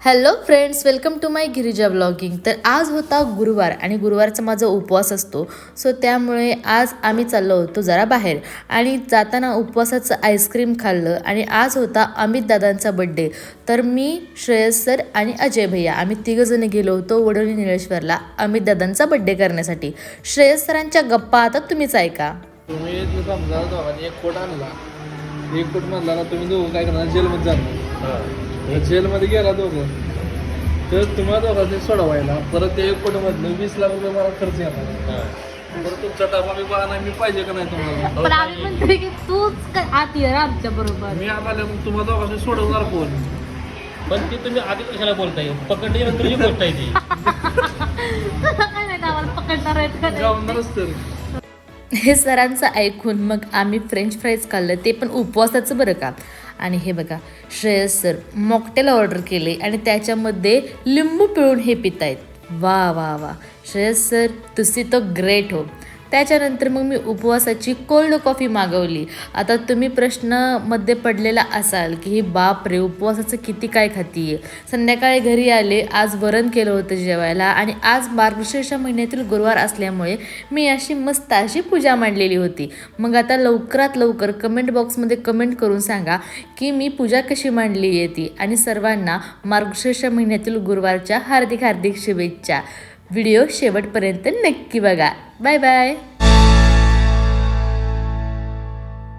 Hello friends, welcome to my Girija blogging. तर आज होता गुरुवार आणि गुरुवारचा माझा उपवास असतो. सो त्यामुळे आज आम्ही चाललो होतो जरा बाहेर आणि जाताना उपवासाचं आईस्क्रीम खाल्लं. आणि आज होता अमित दादांचा बड्डे. तर मी, श्रेयस सर आणि अजय भैया आम्ही तिघंजण गेलो होतो वडोली निळेश्वरला अमित दादांचा बड्डे करण्यासाठी. श्रेयस सरांच्या गप्पा आता तुम्हीच ऐका. तुम्ही समजा दोघांनी एक कोट आणला, एक कोट म्हणला ना, तुम्ही दोघं काय करणार, जेलमध्ये जाणार. जेलमध्ये गेला दोघं, तर तुम्हाला दोघांनी सोडवायला परत ते एक कोटमधनं 20 लाख रुपये मला खर्च येणार. बरं तुमचा टापा मी बघा, मी पाहिजे का नाही तुम्हाला? पण आम्ही म्हणतोय की तूच आत ये आमच्या बरोबर. मी आम्हाला मग तुम्हाला दोघांनी सोडवणार कोण? पण ती तुम्ही आधी कशाला बोलताय? पकडली नंतरची गोष्ट आहे ती. काय नाही आम्हाला पकडणार आहेत का नाही? जाऊनच तर. हे सरांचं ऐकून मग आम्ही फ्रेंच फ्राईज खाल्लं, ते पण उपवासाचं बरं का. आणि हे बघा, श्रेयस सर मॉकटेल ऑर्डर केले आणि त्याच्यामध्ये लिंबू पिळून हे पितायत. वा वा वा, श्रेयस सर तुसी तो ग्रेट हो. त्याच्यानंतर मग मी उपवासाची कोल्ड कॉफी मागवली. आता तुम्ही प्रश्नामध्ये पडलेला असाल की ही बाप रे, उपवासाचं किती काय खातीये. संध्याकाळी घरी आले, आज वरण केलं होतं जेवायला आणि आज मार्गशीर्ष महिन्यातील गुरुवार असल्यामुळे मी अशी मस्त अशी पूजा मांडलेली होती. मग आता लवकरात लवकर कमेंट बॉक्समध्ये कमेंट करून सांगा की मी पूजा कशी मांडली आहे ती. आणि सर्वांना मार्गशीर्ष महिन्यातील गुरुवारच्या हार्दिक हार्दिक शुभेच्छा. व्हिडिओ शेवटपर्यंत नक्की बघा. Bye bye.